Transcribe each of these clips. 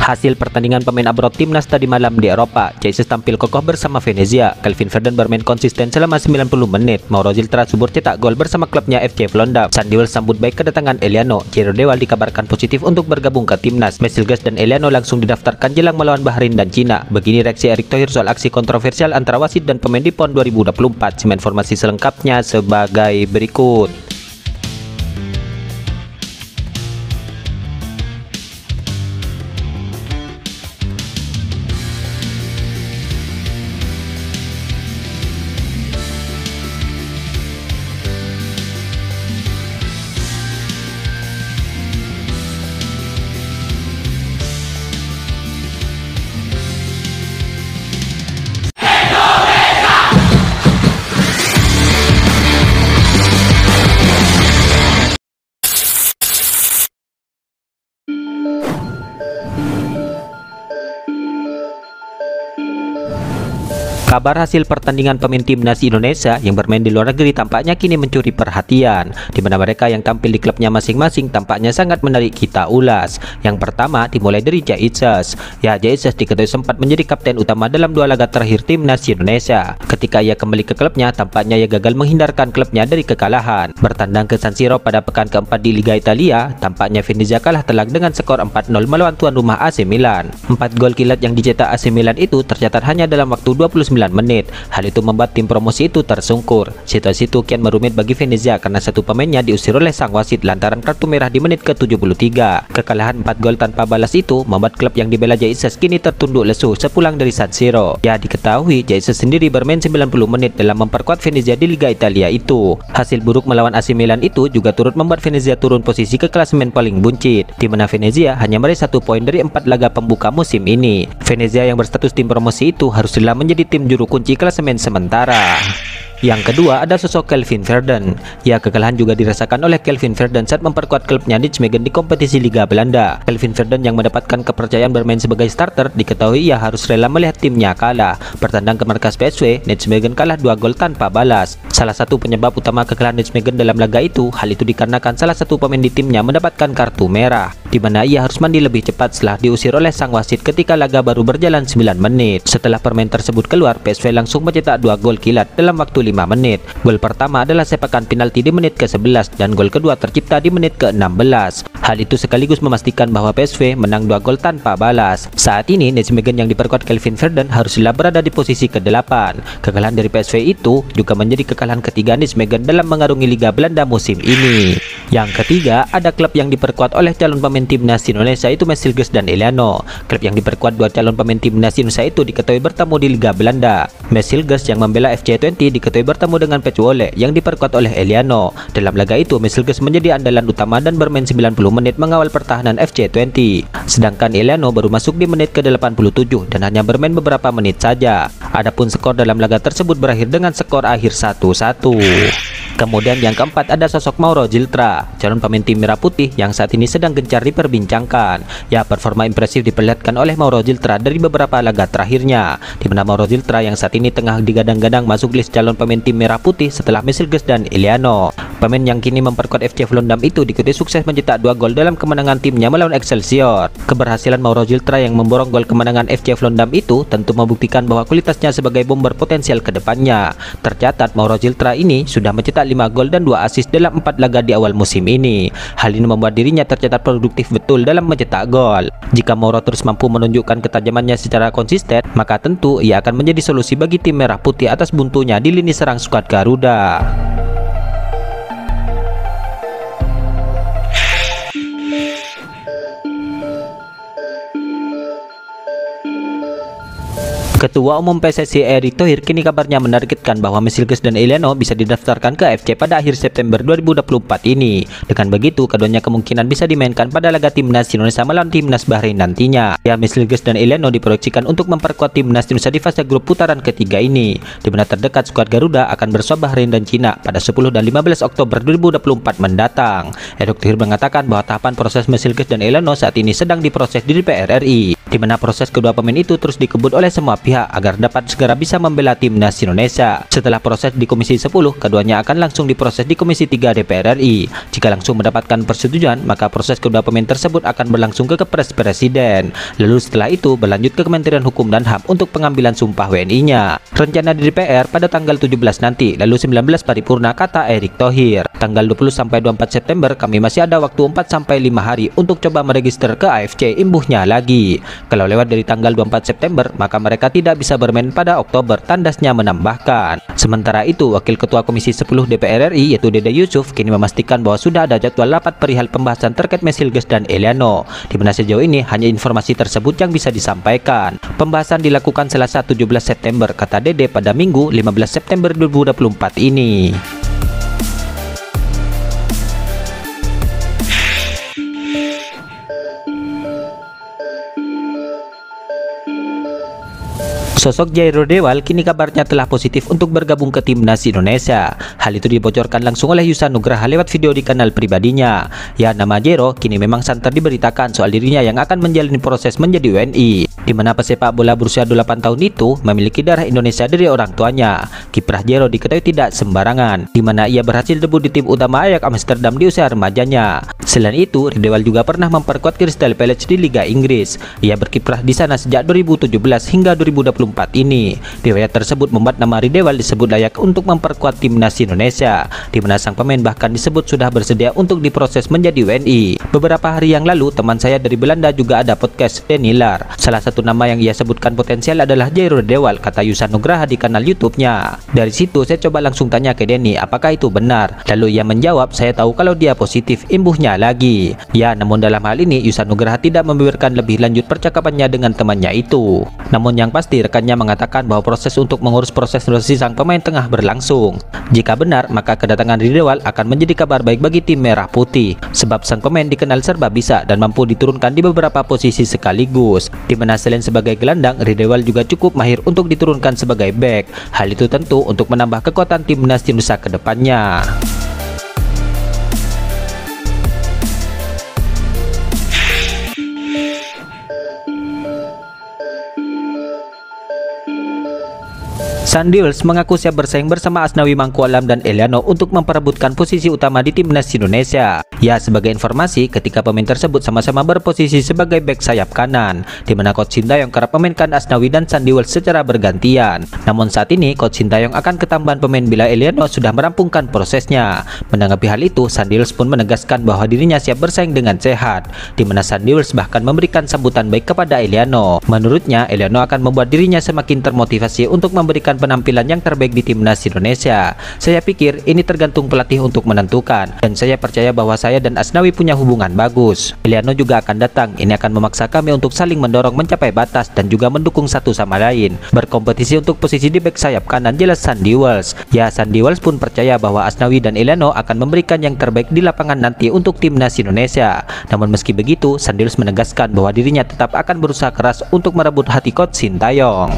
Hasil pertandingan pemain abroad timnas tadi malam di Eropa, Jesus tampil kokoh bersama Venezia. Kelvin Verdon bermain konsisten selama 90 menit. Mauro Ziltra subur cetak gol bersama klubnya FC Volendam. Sandiwal sambut baik kedatangan Eliano. Jero Dewal dikabarkan positif untuk bergabung ke timnas. Mesilges dan Eliano langsung didaftarkan jelang melawan Bahrain dan Cina. Begini reaksi Erick Thohir soal aksi kontroversial antara wasit dan pemain di PON 2024. Simak informasi selengkapnya sebagai berikut. Kabar hasil pertandingan pemain timnas Indonesia yang bermain di luar negeri tampaknya kini mencuri perhatian, di mana mereka yang tampil di klubnya masing-masing tampaknya sangat menarik kita ulas. Yang pertama dimulai dari Jesus. Jesus diketahui sempat menjadi kapten utama dalam 2 laga terakhir timnas Indonesia. Ketika ia kembali ke klubnya, tampaknya ia gagal menghindarkan klubnya dari kekalahan. Bertandang ke San Siro pada pekan keempat di Liga Italia, tampaknya Venezia kalah telak dengan skor 4-0 melawan tuan rumah AC Milan. 4 gol kilat yang dicetak AC Milan itu tercatat hanya dalam waktu 29 menit. Hal itu membuat tim promosi itu tersungkur. Situasi itu kian merumit bagi Venezia karena satu pemainnya diusir oleh sang wasit lantaran kartu merah di menit ke-73. Kekalahan 4 gol tanpa balas itu membuat klub yang dibela Jesus kini tertunduk lesu sepulang dari San Siro. Diketahui Jesus sendiri bermain 90 menit dalam memperkuat Venezia di Liga Italia itu. Hasil buruk melawan AC Milan itu juga turut membuat Venezia turun posisi ke klasemen paling buncit, di mana Venezia hanya meraih 1 poin dari 4 laga pembuka musim ini. Venezia yang berstatus tim promosi itu harus rela menjadi tim juru kunci klasemen sementara. Yang kedua ada sosok Kelvin Verdon. Kekalahan juga dirasakan oleh Kelvin Verdon saat memperkuat klubnya Nijmegen di kompetisi Liga Belanda. Kelvin Verdon yang mendapatkan kepercayaan bermain sebagai starter diketahui ia harus rela melihat timnya kalah. Bertandang ke markas PSV, Nijmegen kalah 2 gol tanpa balas. Salah satu penyebab utama kekalahan Nijmegen dalam laga itu, hal itu dikarenakan salah satu pemain di timnya mendapatkan kartu merah, di mana ia harus mandi lebih cepat setelah diusir oleh sang wasit ketika laga baru berjalan 9 menit. Setelah permain tersebut keluar, PSV langsung mencetak 2 gol kilat dalam waktu 5 menit. Gol pertama adalah sepakan penalti di menit ke-11 dan gol kedua tercipta di menit ke-16. Hal itu sekaligus memastikan bahwa PSV menang 2 gol tanpa balas. Saat ini Nijmegen yang diperkuat Kelvin Verdon haruslah berada di posisi ke-8. Kekalahan dari PSV itu juga menjadi kekalahan ketiga Nijmegen dalam mengarungi Liga Belanda musim ini. Yang ketiga ada klub yang diperkuat oleh calon pemain timnas Indonesia itu Mesilges dan Eliano. Klub yang diperkuat 2 calon pemain timnas Indonesia itu diketahui bertemu di Liga Belanda. Mesilges yang membela FC20 diketahui bertemu dengan Pecuole yang diperkuat oleh Eliano. Dalam laga itu Mesilges menjadi andalan utama dan bermain 90 menit mengawal pertahanan FC20. Sedangkan Eliano baru masuk di menit ke-87 dan hanya bermain beberapa menit saja. Adapun skor dalam laga tersebut berakhir dengan skor akhir 1-1. Kemudian yang keempat ada sosok Mauro Ziltra, calon pemain tim Merah Putih yang saat ini sedang gencar diperbincangkan. Performa impresif diperlihatkan oleh Mauro Ziltra dari beberapa laga terakhirnya, di mana Mauro Ziltra yang saat ini tengah digadang-gadang masuk list calon pemain tim Merah Putih setelah Mesilges dan Eliano. Pemain yang kini memperkuat FC Volendam itu diketahui sukses mencetak 2 gol dalam kemenangan timnya melawan Excelsior. Keberhasilan Mauro Ziltra yang memborong gol kemenangan FC Volendam itu tentu membuktikan bahwa kualitasnya sebagai bom berpotensial ke depannya. Tercatat Mauro Ziltra ini sudah mencetak 5 gol dan 2 assist dalam 4 laga di awal musim ini. Hal ini membuat dirinya tercatat produktif betul dalam mencetak gol. Jika Mauro terus mampu menunjukkan ketajamannya secara konsisten, maka tentu ia akan menjadi solusi bagi tim Merah Putih atas buntunya di lini serang skuad Garuda. Ketua Umum PSSI Erick Thohir kini kabarnya menargetkan bahwa Mesilges dan Eliano bisa didaftarkan ke AFC pada akhir September 2024 ini. Dengan begitu, keduanya kemungkinan bisa dimainkan pada laga timnas Indonesia melawan timnas Bahrain nantinya. Mesilges dan Eliano diproyeksikan untuk memperkuat timnas Indonesia di fase grup putaran ketiga ini, di mana terdekat skuad Garuda akan bersua Bahrain dan Cina pada 10 dan 15 Oktober 2024 mendatang. Erick Thohir mengatakan bahwa tahapan proses Mesilges dan Eliano saat ini sedang diproses di DPR RI, di mana proses kedua pemain itu terus dikebut oleh semua pihak pihak agar dapat segera bisa membela timnas Indonesia. Setelah proses di Komisi 10, keduanya akan langsung diproses di Komisi 3 DPR RI. Jika langsung mendapatkan persetujuan, maka proses kedua pemain tersebut akan berlangsung ke Kepres Presiden. Lalu setelah itu berlanjut ke Kementerian Hukum dan HAM untuk pengambilan sumpah WNI-nya. Rencana di DPR pada tanggal 17 nanti, lalu 19 paripurna, kata Erick Thohir. Tanggal 20 sampai 24 September kami masih ada waktu 4 sampai 5 hari untuk coba meregister ke AFC, imbuhnya lagi. Kalau lewat dari tanggal 24 September, maka mereka tidak bisa bermain pada Oktober, tandasnya menambahkan. Sementara itu, Wakil Ketua Komisi 10 DPR RI yaitu Dede Yusuf kini memastikan bahwa sudah ada jadwal rapat perihal pembahasan terkait Mesilges dan Eliano, di mana sejauh ini hanya informasi tersebut yang bisa disampaikan. Pembahasan dilakukan Selasa 17 September, kata Dede, pada Minggu 15 September 2024 ini. Sosok Jairo Dewal kini kabarnya telah positif untuk bergabung ke timnas Indonesia. Hal itu dibocorkan langsung oleh Yusan Nugraha lewat video di kanal pribadinya. Ya, nama Jairo kini memang santer diberitakan soal dirinya yang akan menjalani proses menjadi WNI, di mana pesepak bola berusia 28 tahun itu memiliki darah Indonesia dari orang tuanya. Kiprah Jairo diketahui tidak sembarangan, di mana ia berhasil debut di tim utama Ajax Amsterdam di usia remajanya. Selain itu, Dewal juga pernah memperkuat Crystal Palace di Liga Inggris. Ia berkiprah di sana sejak 2017 hingga 2024 ini. Riwayat tersebut membuat nama Dewal disebut layak untuk memperkuat timnas Indonesia, di mana sang pemain bahkan disebut sudah bersedia untuk diproses menjadi WNI. Beberapa hari yang lalu, teman saya dari Belanda juga ada podcast Denilar. Salah satu nama yang ia sebutkan potensial adalah Jairo Dewal, kata Yusan Nugraha di kanal YouTube-nya. Dari situ saya coba langsung tanya ke Denny apakah itu benar. Lalu ia menjawab, saya tahu kalau dia positif, imbuhnya lagi. Ya, namun dalam hal ini Yusan Nugraha tidak membeberkan lebih lanjut percakapannya dengan temannya itu. Namun yang pasti rekannya mengatakan bahwa proses untuk mengurus proses resmi sang pemain tengah berlangsung. Jika benar, maka kedatangan Dewal akan menjadi kabar baik bagi tim Merah Putih, sebab sang pemain dikenal serba bisa dan mampu diturunkan di beberapa posisi sekaligus, di mana selain sebagai gelandang, Dewal juga cukup mahir untuk diturunkan sebagai bek. Hal itu tentu untuk menambah kekuatan timnas Indonesia ke depannya. Sandy Wells mengaku siap bersaing bersama Asnawi Mangku Alam dan Eliano untuk memperebutkan posisi utama di timnas Indonesia. Ya, sebagai informasi, ketika pemain tersebut sama-sama berposisi sebagai bek sayap kanan, di mana Coach Sintayong kerap memainkan Asnawi dan Sandy Wells secara bergantian. Namun saat ini Coach Sintayong akan ketambahan pemain bila Eliano sudah merampungkan prosesnya. Menanggapi hal itu, Sandy Wells pun menegaskan bahwa dirinya siap bersaing dengan sehat, di mana Sandy Wells bahkan memberikan sambutan baik kepada Eliano. Menurutnya, Eliano akan membuat dirinya semakin termotivasi untuk memberikan penampilan yang terbaik di timnas Indonesia. Saya pikir ini tergantung pelatih untuk menentukan, dan saya percaya bahwa saya dan Asnawi punya hubungan bagus. Eliano juga akan datang. Ini akan memaksa kami untuk saling mendorong mencapai batas dan juga mendukung satu sama lain. Berkompetisi untuk posisi di bek sayap kanan, jelas Sandy Wells. Ya, Sandy Wells pun percaya bahwa Asnawi dan Eliano akan memberikan yang terbaik di lapangan nanti untuk timnas Indonesia. Namun meski begitu, Sandy Wells menegaskan bahwa dirinya tetap akan berusaha keras untuk merebut hati Coach Sintayong.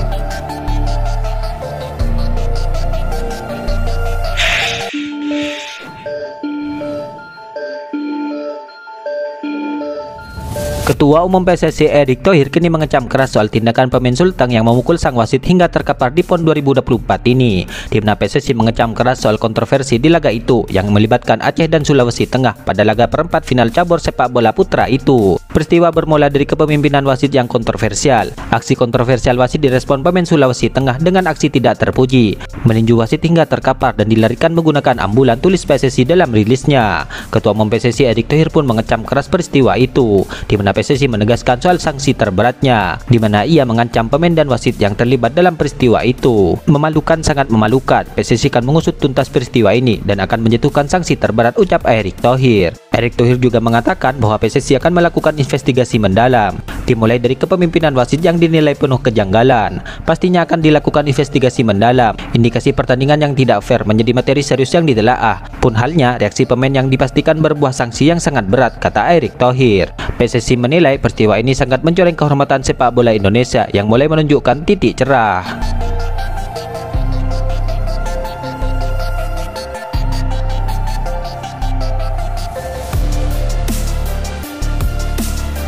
Ketua Umum PSSI Erick Thohir kini mengecam keras soal tindakan pemain Sulteng yang memukul sang wasit hingga terkapar di PON 2024 ini. Timnas PSSI mengecam keras soal kontroversi di laga itu yang melibatkan Aceh dan Sulawesi Tengah pada laga perempat final cabur sepak bola putra itu. Peristiwa bermula dari kepemimpinan wasit yang kontroversial. Aksi kontroversial wasit direspon pemain Sulawesi Tengah dengan aksi tidak terpuji, meninju wasit hingga terkapar dan dilarikan menggunakan ambulan, tulis PSSI dalam rilisnya. Ketua Umum PSSI Erick Thohir pun mengecam keras peristiwa itu, di mana PSSI menegaskan soal sanksi terberatnya, di mana ia mengancam pemain dan wasit yang terlibat dalam peristiwa itu. Memalukan, sangat memalukan. PSSI akan mengusut tuntas peristiwa ini dan akan menjatuhkan sanksi terberat, ucap Erick Thohir. Erick Thohir juga mengatakan bahwa PSSI akan melakukan investigasi mendalam, dimulai dari kepemimpinan wasit yang dinilai penuh kejanggalan. Pastinya akan dilakukan investigasi mendalam. Indikasi pertandingan yang tidak fair menjadi materi serius yang ditelaah. Pun halnya reaksi pemain yang dipastikan berbuah sanksi yang sangat berat, kata Erick Thohir. PSSI menilai peristiwa ini sangat mencoreng kehormatan sepak bola Indonesia yang mulai menunjukkan titik cerah.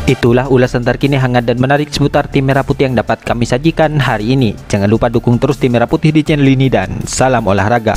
Itulah ulasan terkini hangat dan menarik seputar tim Merah Putih yang dapat kami sajikan hari ini. Jangan lupa dukung terus tim Merah Putih di channel ini dan salam olahraga.